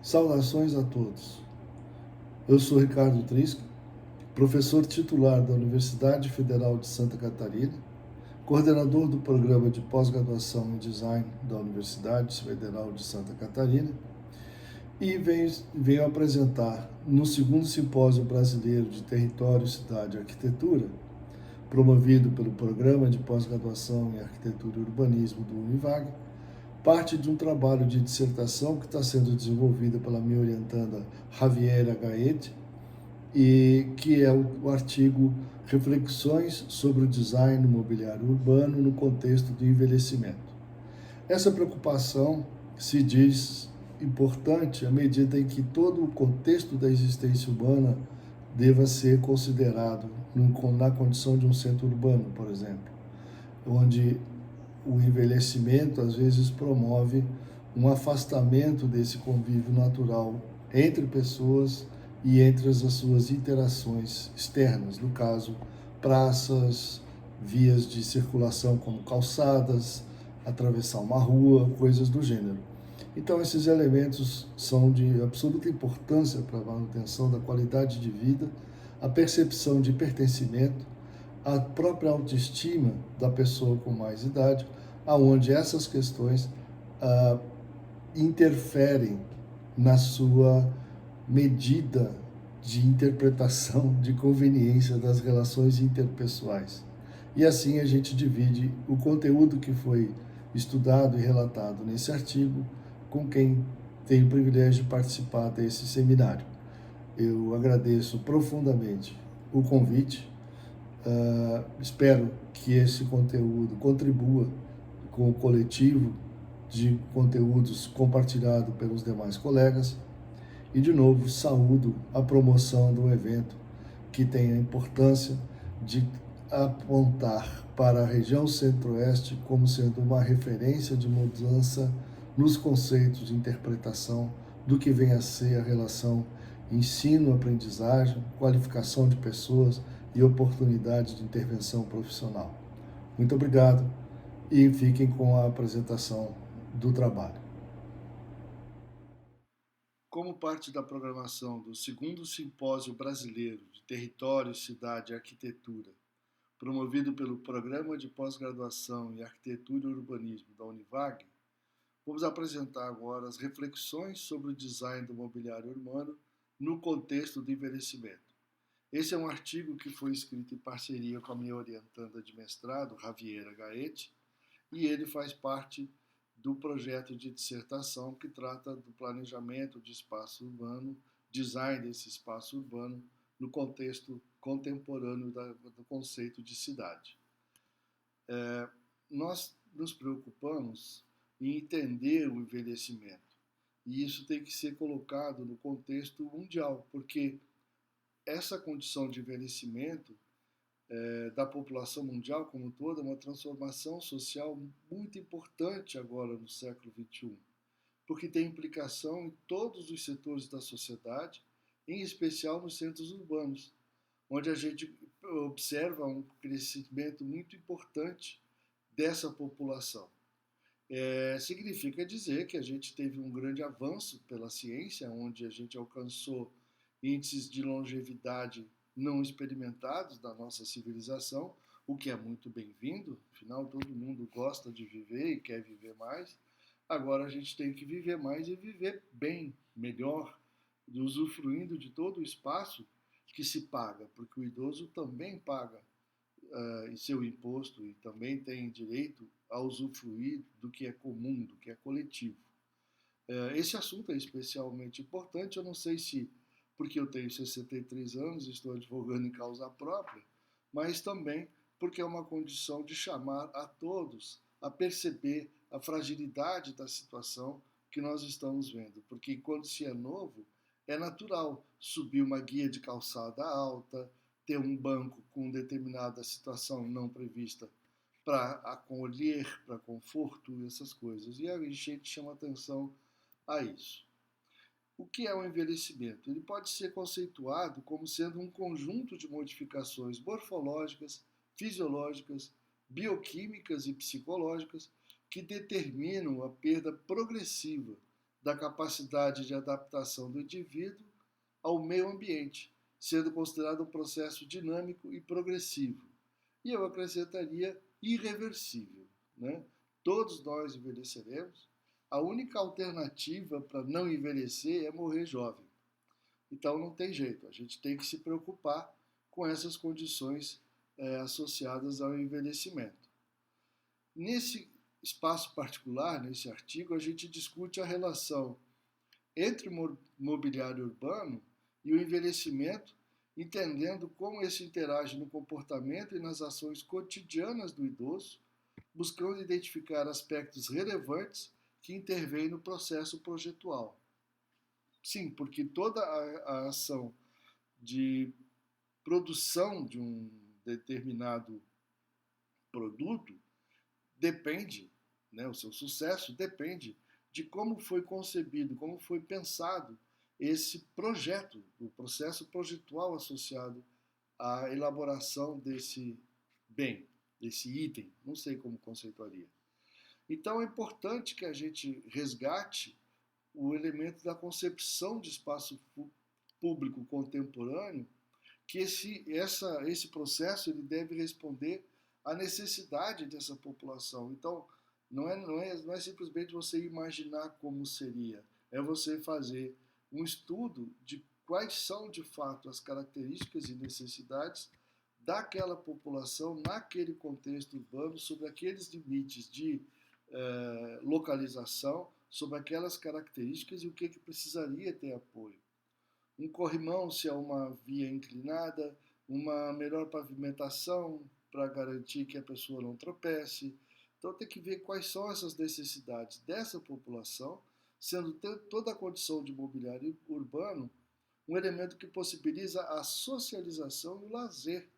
Saudações a todos. Eu sou Ricardo Trisco, professor titular da Universidade Federal de Santa Catarina, coordenador do programa de pós-graduação em design da Universidade Federal de Santa Catarina e venho apresentar no segundo Simpósio Brasileiro de Território, Cidade e Arquitetura, promovido pelo Programa de Pós-Graduação em Arquitetura e Urbanismo do Univag, parte de um trabalho de dissertação que está sendo desenvolvida pela minha orientanda Javiera Gaete, e que é o artigo Reflexões sobre o Design Mobiliário Urbano no Contexto do Envelhecimento. Essa preocupação se diz importante à medida em que todo o contexto da existência urbana deva ser considerado na condição de um centro urbano, por exemplo, onde o envelhecimento às vezes promove um afastamento desse convívio natural entre pessoas e entre as suas interações externas, no caso, praças, vias de circulação como calçadas, atravessar uma rua, coisas do gênero. Então, esses elementos são de absoluta importância para a manutenção da qualidade de vida, a percepção de pertencimento, a própria autoestima da pessoa com mais idade, aonde essas questões interferem na sua medida de interpretação de conveniência das relações interpessoais. E assim a gente divide o conteúdo que foi estudado e relatado nesse artigo com quem tem o privilégio de participar desse seminário. Eu agradeço profundamente o convite. Espero que esse conteúdo contribua com o coletivo de conteúdos compartilhado pelos demais colegas. E, de novo, saúdo a promoção do evento, que tem a importância de apontar para a região centro-oeste como sendo uma referência de mudança nos conceitos de interpretação do que vem a ser a relação ensino-aprendizagem, qualificação de pessoas e oportunidade de intervenção profissional. Muito obrigado e fiquem com a apresentação do trabalho. Como parte da programação do segundo Simpósio Brasileiro de Território, Cidade e Arquitetura, promovido pelo Programa de Pós-Graduação em Arquitetura e Urbanismo da Univag, vamos apresentar agora as reflexões sobre o design do mobiliário urbano no contexto do envelhecimento. Esse é um artigo que foi escrito em parceria com a minha orientanda de mestrado, Javiera Gaete, e ele faz parte do projeto de dissertação que trata do planejamento de espaço urbano, design desse espaço urbano no contexto contemporâneo do conceito de cidade. Nós nos preocupamos em entender o envelhecimento, e isso tem que ser colocado no contexto mundial, porque essa condição de envelhecimento da população mundial como um todo é uma transformação social muito importante agora no século XXI, porque tem implicação em todos os setores da sociedade, em especial nos centros urbanos, onde a gente observa um crescimento muito importante dessa população. Significa dizer que a gente teve um grande avanço pela ciência, onde a gente alcançou índices de longevidade não experimentados da nossa civilização, o que é muito bem-vindo, afinal todo mundo gosta de viver e quer viver mais. Agora a gente tem que viver mais e viver bem, melhor, usufruindo de todo o espaço que se paga, porque o idoso também paga seu imposto e também tem direito a usufruir do que é comum, do que é coletivo. Esse assunto é especialmente importante, eu não sei se porque eu tenho 63 anos e estou advogando em causa própria, mas também porque é uma condição de chamar a todos a perceber a fragilidade da situação que nós estamos vendo. Porque quando se é novo, é natural subir uma guia de calçada alta, ter um banco com determinada situação não prevista para acolher, para conforto e essas coisas. E a gente chama atenção a isso. O que é o envelhecimento? Ele pode ser conceituado como sendo um conjunto de modificações morfológicas, fisiológicas, bioquímicas e psicológicas que determinam a perda progressiva da capacidade de adaptação do indivíduo ao meio ambiente, sendo considerado um processo dinâmico e progressivo. E eu acrescentaria irreversível, né? Todos nós envelheceremos. A única alternativa para não envelhecer é morrer jovem. Então não tem jeito, a gente tem que se preocupar com essas condições associadas ao envelhecimento. Nesse espaço particular, nesse artigo, a gente discute a relação entre o mobiliário urbano e o envelhecimento, entendendo como esse interage no comportamento e nas ações cotidianas do idoso, buscando identificar aspectos relevantes que intervêm no processo projetual. Sim, porque toda a ação de produção de um determinado produto depende, né, o seu sucesso depende de como foi concebido, como foi pensado esse projeto, o processo projetual associado à elaboração desse bem, desse item, não sei como conceituaria. Então é importante que a gente resgate o elemento da concepção de espaço público contemporâneo, que esse processo ele deve responder à necessidade dessa população. Então, não é simplesmente você imaginar como seria, é você fazer um estudo de quais são de fato as características e necessidades daquela população naquele contexto urbano, sobre aqueles limites de localização, sobre aquelas características e o que precisaria ter apoio. Um corrimão, se é uma via inclinada, uma melhor pavimentação para garantir que a pessoa não tropece. Então tem que ver quais são essas necessidades dessa população, sendo toda a condição de mobiliário urbano um elemento que possibilita a socialização e o lazer,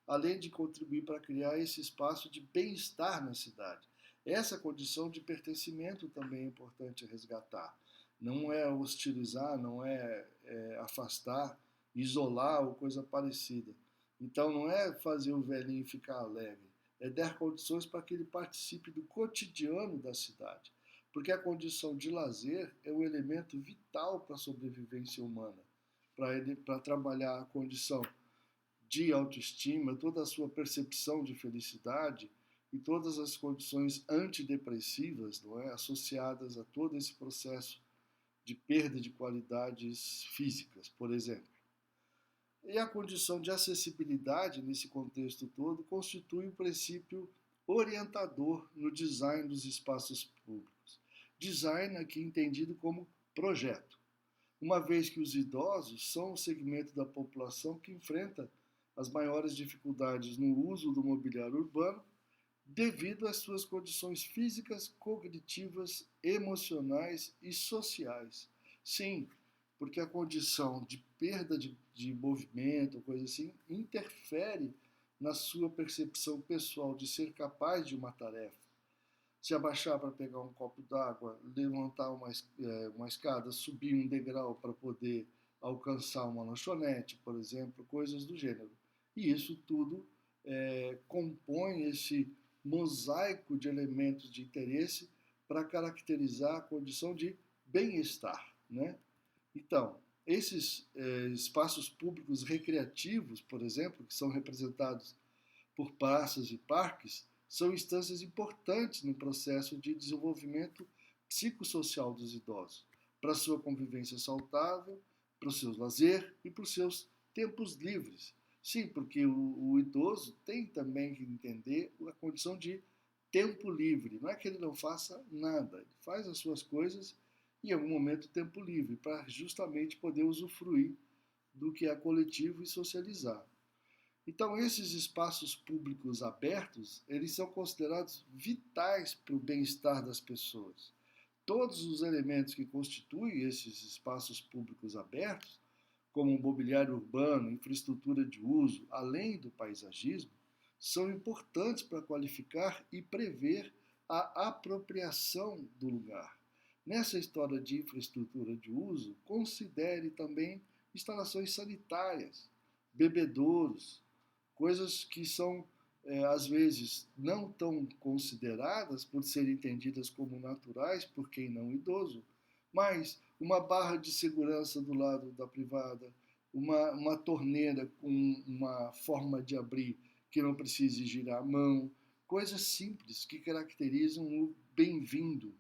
além de contribuir para criar esse espaço de bem-estar na cidade. Essa condição de pertencimento também é importante resgatar. Não é hostilizar, não é afastar, isolar ou coisa parecida. Então não é fazer o velhinho ficar alegre, é dar condições para que ele participe do cotidiano da cidade. Porque a condição de lazer é um elemento vital para a sobrevivência humana, para trabalhar a condição de autoestima, toda a sua percepção de felicidade e todas as condições antidepressivas, não é, associadas a todo esse processo de perda de qualidades físicas, por exemplo. E a condição de acessibilidade nesse contexto todo constitui um princípio orientador no design dos espaços públicos. Design aqui entendido como projeto, uma vez que os idosos são o segmento da população que enfrenta as maiores dificuldades no uso do mobiliário urbano devido às suas condições físicas, cognitivas, emocionais e sociais. Sim, porque a condição de perda de movimento, coisa assim, interfere na sua percepção pessoal de ser capaz de uma tarefa. Se abaixar para pegar um copo d'água, levantar uma escada, subir um degrau para poder alcançar uma lanchonete, por exemplo, coisas do gênero. E isso tudo compõe esse mosaico de elementos de interesse para caracterizar a condição de bem-estar, né? Então, esses espaços públicos recreativos, por exemplo, que são representados por praças e parques, são instâncias importantes no processo de desenvolvimento psicossocial dos idosos, para a sua convivência saudável, para o seu lazer e para os seus tempos livres. Sim, porque o idoso tem também que entender a condição de tempo livre. Não é que ele não faça nada, ele faz as suas coisas e em algum momento tempo livre, para justamente poder usufruir do que é coletivo e socializar. Então, esses espaços públicos abertos, eles são considerados vitais para o bem-estar das pessoas. Todos os elementos que constituem esses espaços públicos abertos, como o mobiliário urbano, infraestrutura de uso, além do paisagismo, são importantes para qualificar e prever a apropriação do lugar. Nessa história de infraestrutura de uso, considere também instalações sanitárias, bebedouros, coisas que são, às vezes, não tão consideradas por serem entendidas como naturais por quem não idoso, Mas uma barra de segurança do lado da privada, uma torneira com uma forma de abrir que não precise girar a mão, coisas simples que caracterizam o bem-vindo.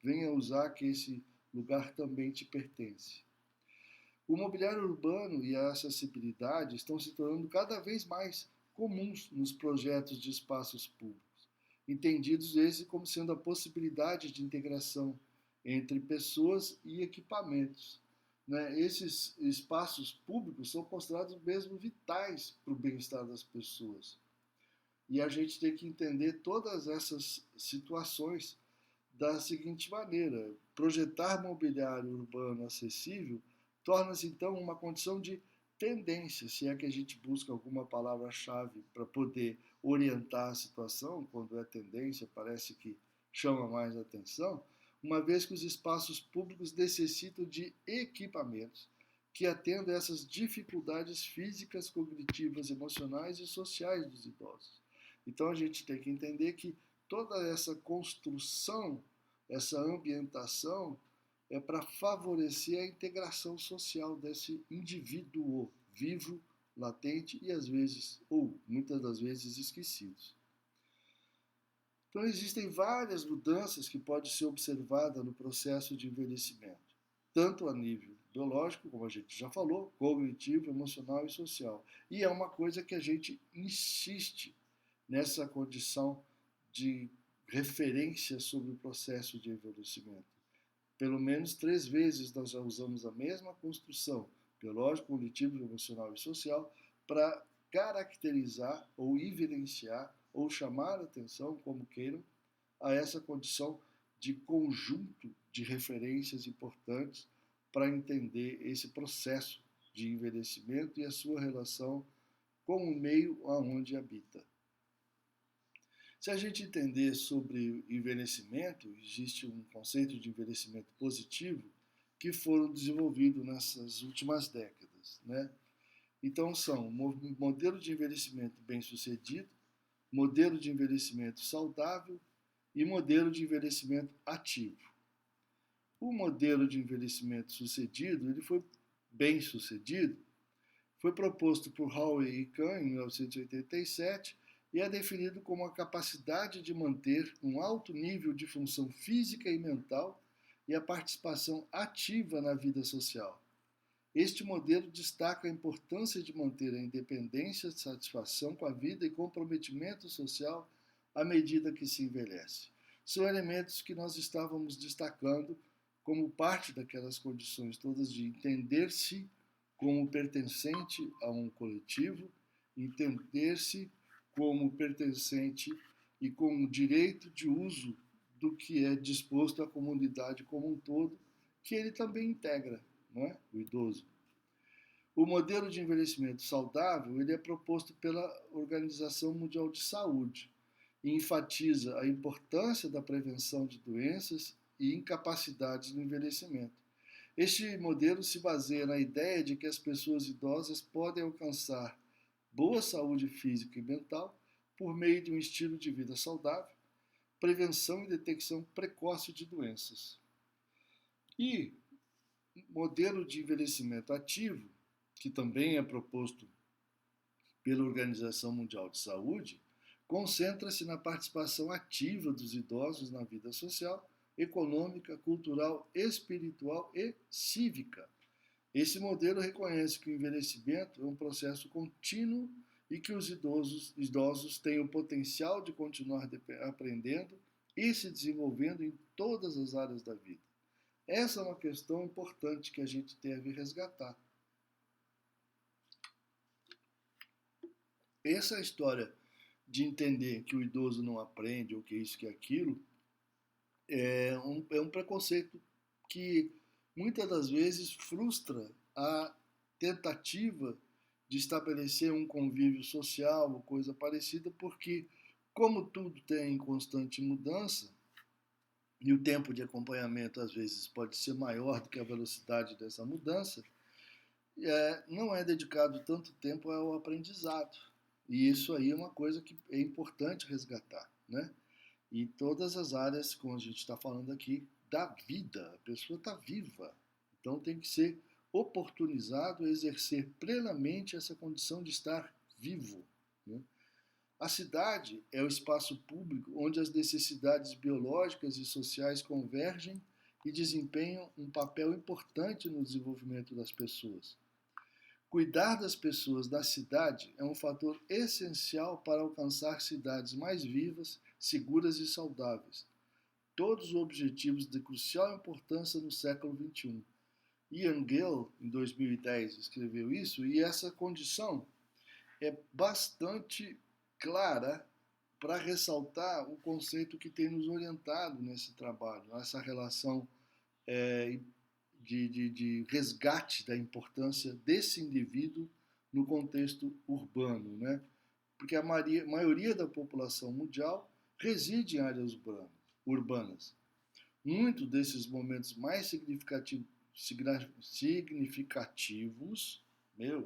Venha usar que esse lugar também te pertence. O mobiliário urbano e a acessibilidade estão se tornando cada vez mais comuns nos projetos de espaços públicos, entendidos esses como sendo a possibilidade de integração entre pessoas e equipamentos. Né? Esses espaços públicos são considerados mesmo vitais para o bem-estar das pessoas. E a gente tem que entender todas essas situações da seguinte maneira: projetar mobiliário urbano acessível torna-se então uma condição de tendência, se é que a gente busca alguma palavra-chave para poder orientar a situação, quando é tendência, parece que chama mais atenção, uma vez que os espaços públicos necessitam de equipamentos que atendam a essas dificuldades físicas, cognitivas, emocionais e sociais dos idosos. Então a gente tem que entender que toda essa construção, essa ambientação, é para favorecer a integração social desse indivíduo vivo, latente e às vezes, ou muitas das vezes, esquecidos. Então existem várias mudanças que podem ser observadas no processo de envelhecimento, tanto a nível biológico, como a gente já falou, cognitivo, emocional e social. E é uma coisa que a gente insiste nessa condição de referência sobre o processo de envelhecimento. Pelo menos 3 vezes nós já usamos a mesma construção biológico, cognitivo, emocional e social para caracterizar ou evidenciar ou chamar a atenção, como queiram, a essa condição de conjunto de referências importantes para entender esse processo de envelhecimento e a sua relação com o meio aonde habita. Se a gente entender sobre envelhecimento, existe um conceito de envelhecimento positivo que foram desenvolvidos nessas últimas décadas, né? Então são modelo de envelhecimento bem-sucedido, modelo de envelhecimento saudável e modelo de envelhecimento ativo. O modelo de envelhecimento sucedido, ele foi bem-sucedido, foi proposto por Howe e Kahn em 1987 e é definido como a capacidade de manter um alto nível de função física e mental e a participação ativa na vida social. Este modelo destaca a importância de manter a independência, satisfação com a vida e comprometimento social à medida que se envelhece. São elementos que nós estávamos destacando como parte daquelas condições todas de entender-se como pertencente a um coletivo, entender-se como pertencente e com o direito de uso do que é disposto à comunidade como um todo, que ele também integra, não é? O idoso. O modelo de envelhecimento saudável ele é proposto pela Organização Mundial de Saúde e enfatiza a importância da prevenção de doenças e incapacidades no envelhecimento. Este modelo se baseia na ideia de que as pessoas idosas podem alcançar boa saúde física e mental por meio de um estilo de vida saudável, prevenção e detecção precoce de doenças. E modelo de envelhecimento ativo, que também é proposto pela Organização Mundial de Saúde, concentra-se na participação ativa dos idosos na vida social, econômica, cultural, espiritual e cívica. Esse modelo reconhece que o envelhecimento é um processo contínuo e que os idosos têm o potencial de continuar aprendendo e se desenvolvendo em todas as áreas da vida. Essa é uma questão importante que a gente deve resgatar. Essa história de entender que o idoso não aprende ou que isso, que aquilo, é um preconceito que muitas das vezes frustra a tentativa de estabelecer um convívio social ou coisa parecida, porque como tudo tem constante mudança e o tempo de acompanhamento às vezes pode ser maior do que a velocidade dessa mudança, não é dedicado tanto tempo ao aprendizado. E isso aí é uma coisa que é importante resgatar, né? E todas as áreas, como a gente está falando aqui, da vida, a pessoa está viva. Então tem que ser oportunizado a exercer plenamente essa condição de estar vivo, né? A cidade é o espaço público onde as necessidades biológicas e sociais convergem e desempenham um papel importante no desenvolvimento das pessoas. Cuidar das pessoas da cidade é um fator essencial para alcançar cidades mais vivas, seguras e saudáveis. Todos os objetivos de crucial importância no século XXI. Ian Gill, em 2010, escreveu isso, e essa condição é bastante clara para ressaltar o conceito que tem nos orientado nesse trabalho, essa relação de resgate da importância desse indivíduo no contexto urbano, né? Porque a maioria da população mundial reside em áreas urbanas. Muitos desses momentos mais significativos,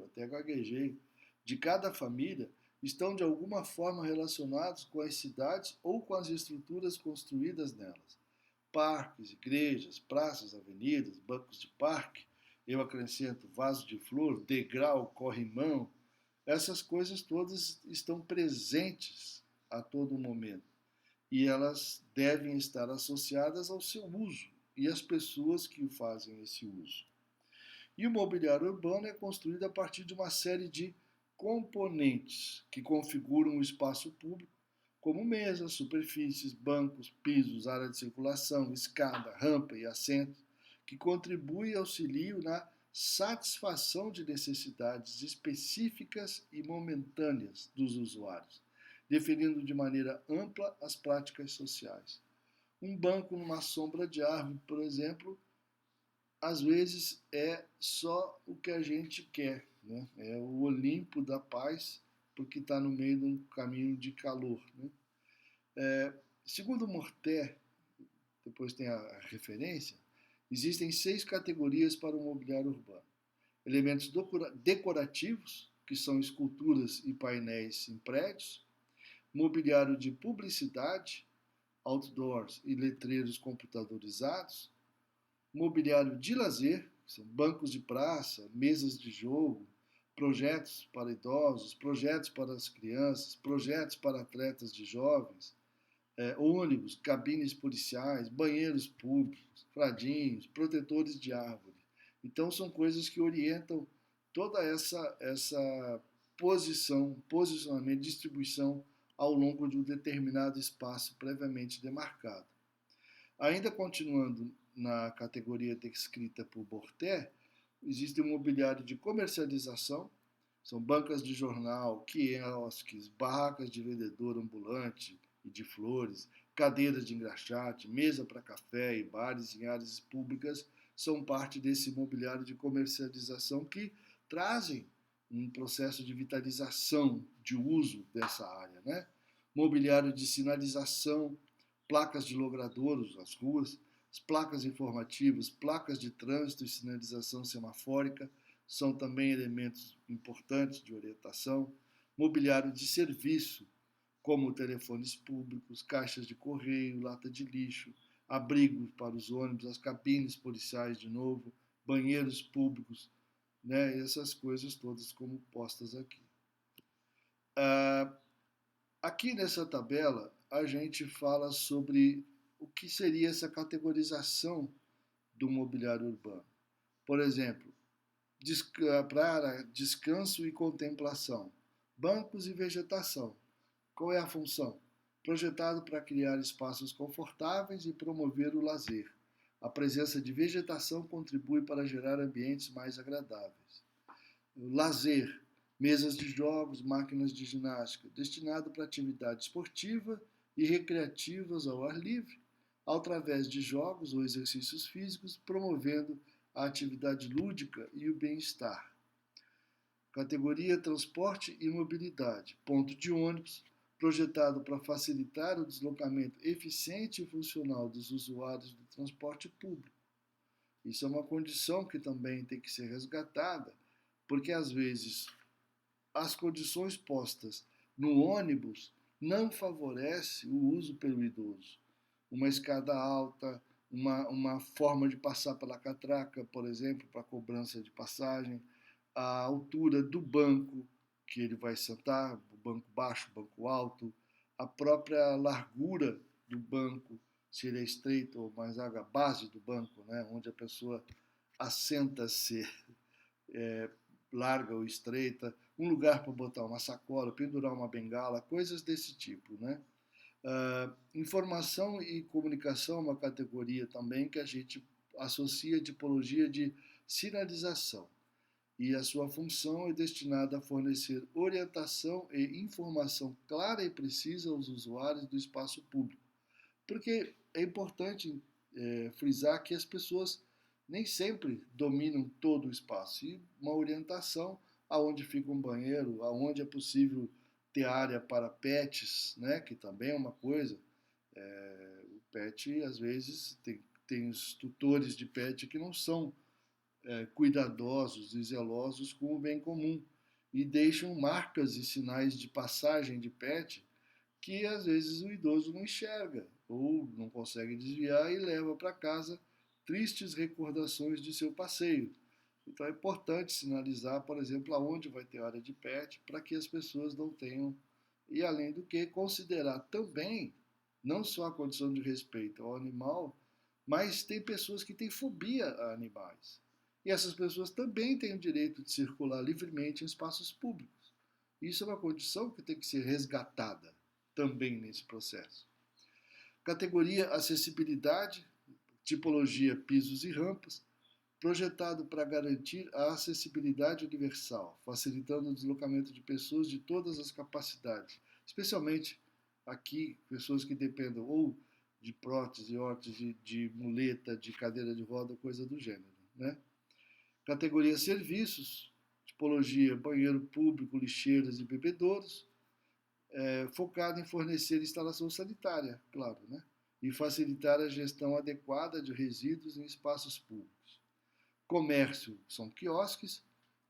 até gaguejei, de cada família estão de alguma forma relacionados com as cidades ou com as estruturas construídas nelas. Parques, igrejas, praças, avenidas, bancos de parque, eu acrescento vaso de flor, degrau, corrimão, essas coisas todas estão presentes a todo momento e elas devem estar associadas ao seu uso e às pessoas que fazem esse uso. E o mobiliário urbano é construído a partir de uma série de componentes que configuram o espaço público, como mesas, superfícies, bancos, pisos, área de circulação, escada, rampa e assento, que contribuem e auxiliam na satisfação de necessidades específicas e momentâneas dos usuários, definindo de maneira ampla as práticas sociais. Um banco numa sombra de árvore, por exemplo, às vezes é só o que a gente quer, né? É o Olimpo da paz, porque está no meio de um caminho de calor, né? Segundo Morté, depois tem a referência, existem 6 categorias para o mobiliário urbano. Elementos decorativos, que são esculturas e painéis em prédios, mobiliário de publicidade, outdoors e letreiros computadorizados, mobiliário de lazer, são bancos de praça, mesas de jogo, projetos para idosos, projetos para as crianças, projetos para atletas de jovens, ônibus, cabines policiais, banheiros públicos, fradinhos, protetores de árvore. Então são coisas que orientam toda essa posicionamento, distribuição ao longo de um determinado espaço previamente demarcado. Ainda continuando na categoria descrita por Morté, existe o mobiliário de comercialização, são bancas de jornal, quiosques, barracas de vendedor ambulante e de flores, cadeiras de engraxate, mesa para café e bares em áreas públicas são parte desse mobiliário de comercialização que trazem um processo de vitalização, de uso dessa área, né? Mobiliário de sinalização, placas de logradouros nas ruas, as placas informativas, placas de trânsito e sinalização semafórica são também elementos importantes de orientação. Mobiliário de serviço, como telefones públicos, caixas de correio, lata de lixo, abrigos para os ônibus, as cabines policiais de novo, banheiros públicos, né? Essas coisas todas como postas aqui. Aqui nessa tabela a gente fala sobre o que seria essa categorização do mobiliário urbano. Por exemplo, para descanso e contemplação, bancos e vegetação. Qual é a função? Projetado para criar espaços confortáveis e promover o lazer. A presença de vegetação contribui para gerar ambientes mais agradáveis. Lazer, mesas de jogos, máquinas de ginástica, destinado para atividade esportiva e recreativas ao ar livre, através de jogos ou exercícios físicos, promovendo a atividade lúdica e o bem-estar. Categoria transporte e mobilidade, ponto de ônibus, projetado para facilitar o deslocamento eficiente e funcional dos usuários do transporte público. Isso é uma condição que também tem que ser resgatada, porque às vezes as condições postas no ônibus não favorecem o uso pelo idoso. Uma escada alta, uma forma de passar pela catraca, por exemplo, para cobrança de passagem, a altura do banco que ele vai sentar, o banco baixo, o banco alto, a própria largura do banco, se ele é estreito ou mais largo, a base do banco, né, onde a pessoa assenta-se, é, larga ou estreita, um lugar para botar uma sacola, pendurar uma bengala, coisas desse tipo, né? Informação e comunicação é uma categoria também que a gente associa a tipologia de sinalização e a sua função é destinada a fornecer orientação e informação clara e precisa aos usuários do espaço público. Porque é importante frisar que as pessoas nem sempre dominam todo o espaço e uma orientação aonde fica um banheiro, aonde é possível ter área para pets, né, que também é uma coisa. O pet, às vezes, tem os tutores de pet que não são cuidadosos e zelosos com o bem comum e deixam marcas e sinais de passagem de pet que às vezes o idoso não enxerga ou não consegue desviar e leva para casa tristes recordações de seu passeio. Então é importante sinalizar, por exemplo, aonde vai ter área de pet para que as pessoas não tenham, e além do que considerar também não só a condição de respeito ao animal, mas tem pessoas que têm fobia a animais. E essas pessoas também têm o direito de circular livremente em espaços públicos. Isso é uma condição que tem que ser resgatada também nesse processo. Categoria acessibilidade, tipologia pisos e rampas, projetado para garantir a acessibilidade universal, facilitando o deslocamento de pessoas de todas as capacidades, especialmente aqui pessoas que dependam ou de prótese, órtese, de muleta, de cadeira de roda, coisa do gênero, né? Categoria serviços, tipologia banheiro público, lixeiras e bebedouros, focado em fornecer instalação sanitária, claro, né? E facilitar a gestão adequada de resíduos em espaços públicos. Comércio são quiosques,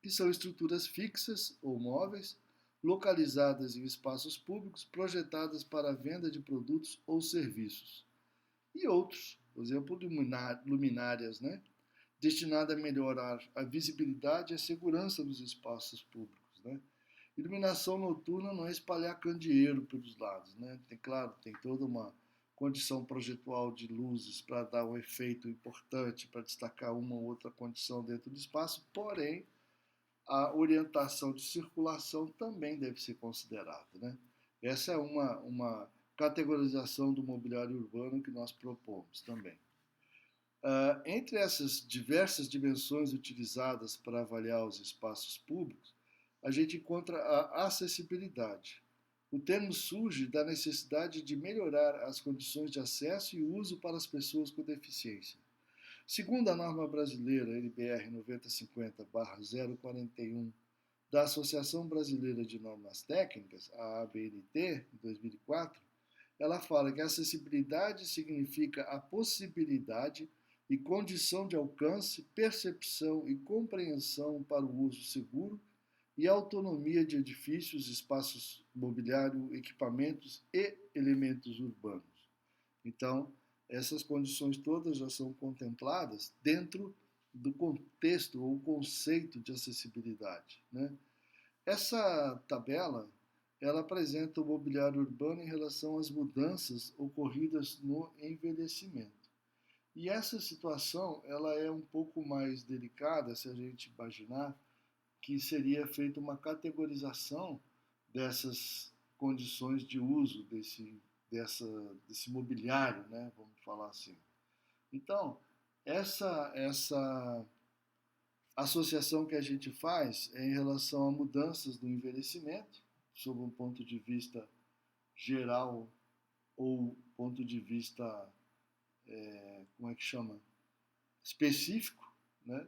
que são estruturas fixas ou móveis, localizadas em espaços públicos, projetadas para a venda de produtos ou serviços. E outros, por exemplo, luminárias, né? Destinada a melhorar a visibilidade e a segurança dos espaços públicos, né? Iluminação noturna não é espalhar candeeiro pelos lados, né? Claro, tem toda uma condição projetual de luzes para dar um efeito importante, para destacar uma ou outra condição dentro do espaço, porém, a orientação de circulação também deve ser considerada, né? Essa é uma categorização do mobiliário urbano que nós propomos também. Entre essas diversas dimensões utilizadas para avaliar os espaços públicos, a gente encontra a acessibilidade. O termo surge da necessidade de melhorar as condições de acesso e uso para as pessoas com deficiência. Segundo a norma brasileira NBR 9050-041 da Associação Brasileira de Normas Técnicas, a ABNT, em 2004, ela fala que a acessibilidade significa a possibilidade e condição de alcance, percepção e compreensão para o uso seguro e autonomia de edifícios, espaços mobiliário, equipamentos e elementos urbanos. Então, essas condições todas já são contempladas dentro do contexto ou conceito de acessibilidade, né? Essa tabela ela apresenta o mobiliário urbano em relação às mudanças ocorridas no envelhecimento. E essa situação ela é um pouco mais delicada se a gente imaginar que seria feita uma categorização dessas condições de uso desse mobiliário, né? Vamos falar assim. Então, essa associação que a gente faz é em relação a mudanças do envelhecimento, sob um ponto de vista geral ou ponto de vista, como é que chama? Específico, né?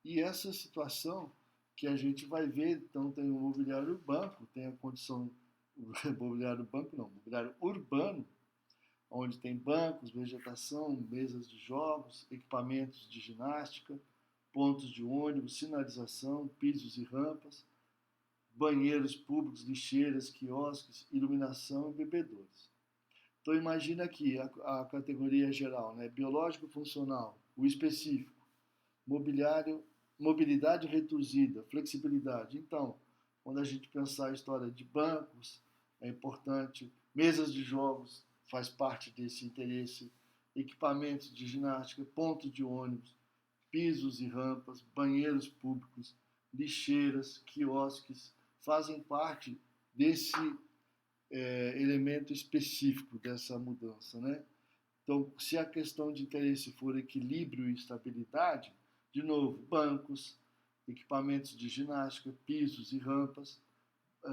E essa situação que a gente vai ver, então tem o mobiliário urbano, tem a condição, mobiliário banco não, mobiliário urbano, onde tem bancos, vegetação, mesas de jogos, equipamentos de ginástica, pontos de ônibus, sinalização, pisos e rampas, banheiros públicos, lixeiras, quiosques, iluminação e bebedouros. Então imagina aqui a categoria geral, né? Biológico funcional, o específico, mobiliário, mobilidade reduzida, flexibilidade. Então, quando a gente pensar a história de bancos, é importante, mesas de jogos faz parte desse interesse, equipamentos de ginástica, pontos de ônibus, pisos e rampas, banheiros públicos, lixeiras, quiosques, fazem parte desse elemento específico dessa mudança, né? Então, se a questão de interesse for equilíbrio e estabilidade, de novo, bancos, equipamentos de ginástica, pisos e rampas,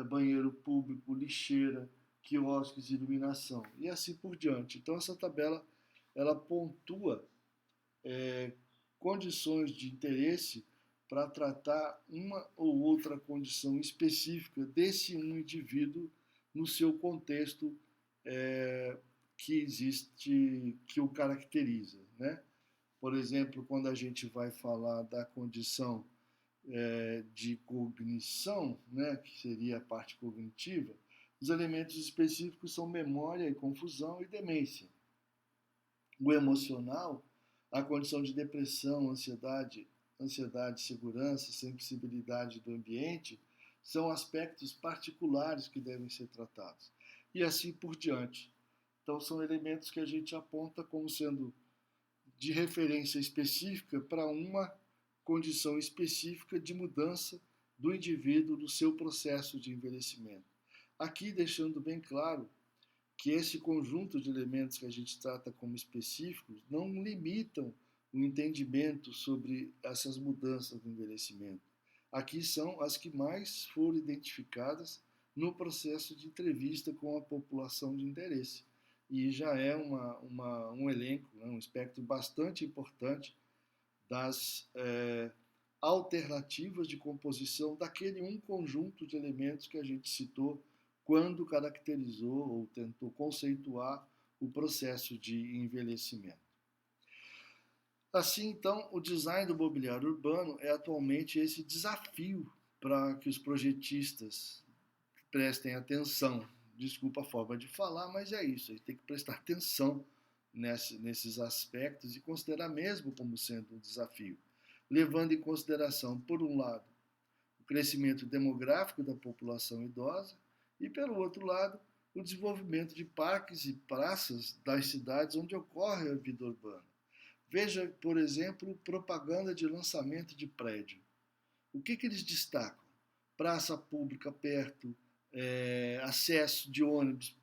banheiro público, lixeira, quiosques, iluminação e assim por diante. Então, essa tabela ela pontua é, condições de interesse para tratar uma ou outra condição específica desse um indivíduo no seu contexto que existe, que o caracteriza, né? Por exemplo, quando a gente vai falar da condição de cognição, né, que seria a parte cognitiva, os elementos específicos são memória e confusão e demência. O emocional, a condição de depressão, ansiedade, segurança, sensibilidade do ambiente, são aspectos particulares que devem ser tratados. E assim por diante. Então, são elementos que a gente aponta como sendo de referência específica para uma condição específica de mudança do indivíduo no seu processo de envelhecimento. Aqui deixando bem claro que esse conjunto de elementos que a gente trata como específicos não limitam o entendimento sobre essas mudanças do envelhecimento. Aqui são as que mais foram identificadas no processo de entrevista com a população de interesse. E já é um elenco, né, um espectro bastante importante das alternativas de composição daquele um conjunto de elementos que a gente citou quando caracterizou ou tentou conceituar o processo de envelhecimento. Assim, então, o design do mobiliário urbano é atualmente esse desafio para que os projetistas prestem atenção. Desculpa a forma de falar, mas é isso, a gente tem que prestar atenção nesses aspectos e considerar mesmo como sendo um desafio, levando em consideração, por um lado, o crescimento demográfico da população idosa e, pelo outro lado, o desenvolvimento de parques e praças das cidades onde ocorre a vida urbana. Veja, por exemplo, propaganda de lançamento de prédio. O que eles destacam? Praça pública perto, acesso de ônibus,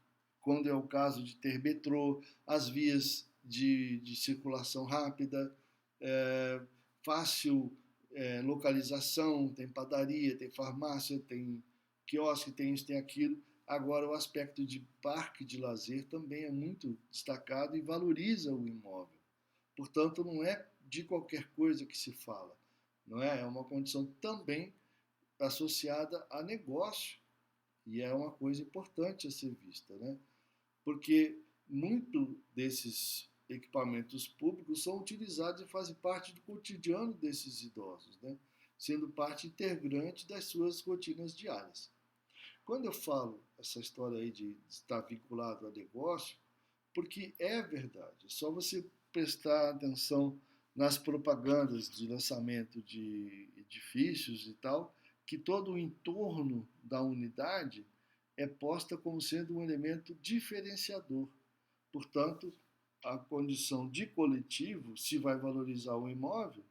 quando é o caso de ter metrô, as vias de circulação rápida, fácil localização, tem padaria, tem farmácia, tem quiosque, tem isso, tem aquilo. Agora, o aspecto de parque de lazer também é muito destacado e valoriza o imóvel. Portanto, não é de qualquer coisa que se fala, não é? É uma condição também associada a negócio e é uma coisa importante a ser vista, né? Porque muito desses equipamentos públicos são utilizados e fazem parte do cotidiano desses idosos, né? Sendo parte integrante das suas rotinas diárias. Quando eu falo essa história aí de estar vinculado a negócio, porque é verdade, é só você prestar atenção nas propagandas de lançamento de edifícios e tal, que todo o entorno da unidade é posta como sendo um elemento diferenciador. Portanto, a condição de coletivo, se vai valorizar o imóvel,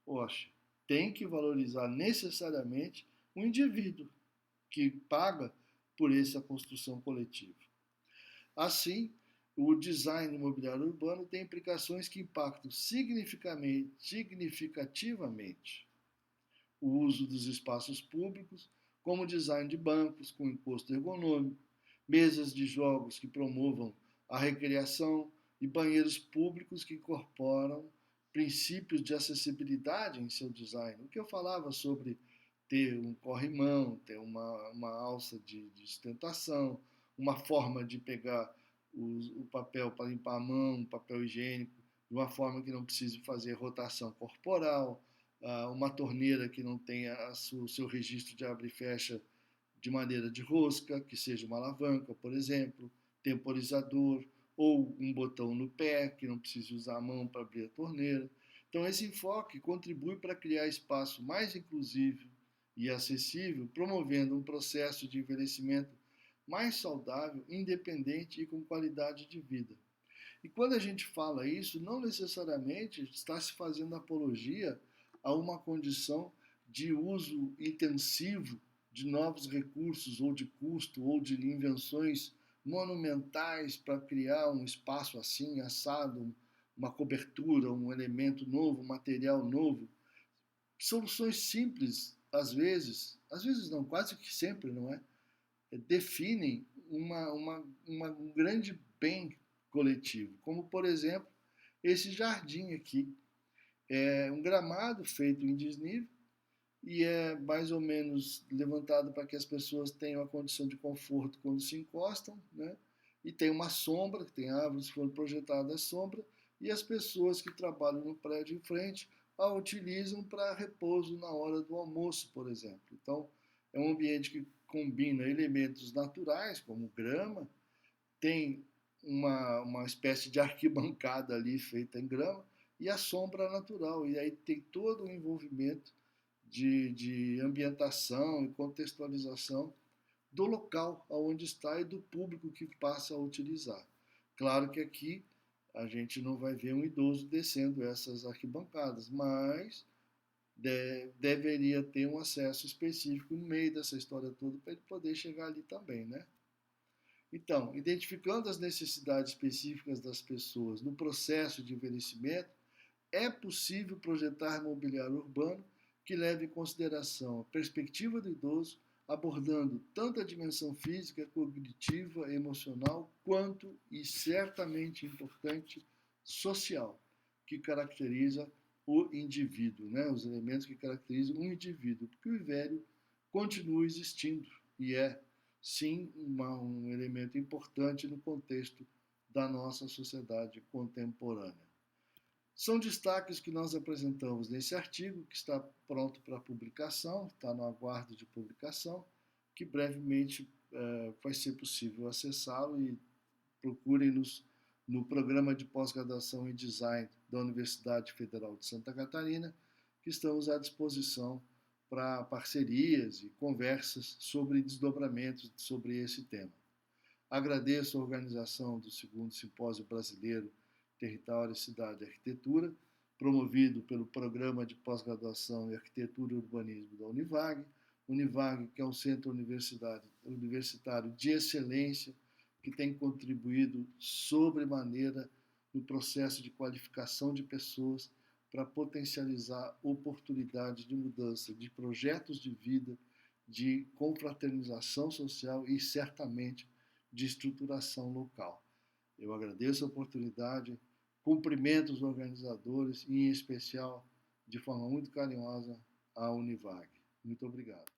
poxa, tem que valorizar necessariamente o indivíduo que paga por essa construção coletiva. Assim, o design imobiliário urbano tem implicações que impactam significativamente o uso dos espaços públicos, como design de bancos com encosto ergonômico, mesas de jogos que promovam a recreação e banheiros públicos que incorporam princípios de acessibilidade em seu design. O que eu falava sobre ter um corrimão, ter uma alça de sustentação, uma forma de pegar o papel para limpar a mão, um papel higiênico, de uma forma que não precise fazer rotação corporal, uma torneira que não tenha o seu registro de abre e fecha de maneira de rosca, que seja uma alavanca, por exemplo, temporizador, ou um botão no pé, que não precise usar a mão para abrir a torneira. Então, esse enfoque contribui para criar espaço mais inclusivo e acessível, promovendo um processo de envelhecimento mais saudável, independente e com qualidade de vida. E quando a gente fala isso, não necessariamente está se fazendo apologia a uma condição de uso intensivo de novos recursos, ou de custo, ou de invenções monumentais para criar um espaço assim, assado, uma cobertura, um elemento novo, um material novo. Soluções simples, às vezes não, quase que sempre, não é? Definem um grande bem coletivo, como por exemplo esse jardim aqui. É um gramado feito em desnível e é mais ou menos levantado para que as pessoas tenham a condição de conforto quando se encostam, né? E tem uma sombra, que tem árvores que foram projetadas à sombra, e as pessoas que trabalham no prédio em frente a utilizam para repouso na hora do almoço, por exemplo. Então, é um ambiente que combina elementos naturais, como grama, tem uma espécie de arquibancada ali feita em grama, e a sombra natural. E aí tem todo o envolvimento de ambientação e contextualização do local onde está e do público que passa a utilizar. Claro que aqui a gente não vai ver um idoso descendo essas arquibancadas, mas deveria ter um acesso específico no meio dessa história toda para ele poder chegar ali também, né? Então, identificando as necessidades específicas das pessoas no processo de envelhecimento, é possível projetar mobiliário urbano que leve em consideração a perspectiva do idoso, abordando tanto a dimensão física, cognitiva, emocional, quanto, e certamente importante, social, que caracteriza o indivíduo, né? Os elementos que caracterizam um indivíduo, porque o velho continua existindo e é, sim, um elemento importante no contexto da nossa sociedade contemporânea. São destaques que nós apresentamos nesse artigo, que está pronto para publicação, está no aguardo de publicação, que brevemente vai ser possível acessá-lo, e procurem-nos no programa de pós-graduação em design da Universidade Federal de Santa Catarina, que estamos à disposição para parcerias e conversas sobre desdobramentos sobre esse tema. Agradeço a organização do segundo Simpósio Brasileiro Território, Cidade e Arquitetura, promovido pelo Programa de Pós-Graduação em Arquitetura e Urbanismo da Univag. Univag, que é um centro universitário de excelência, que tem contribuído sobremaneira no processo de qualificação de pessoas para potencializar oportunidades de mudança, de projetos de vida, de confraternização social e, certamente, de estruturação local. Eu agradeço a oportunidade, cumprimento os organizadores e, em especial, de forma muito carinhosa, a Univag. Muito obrigado.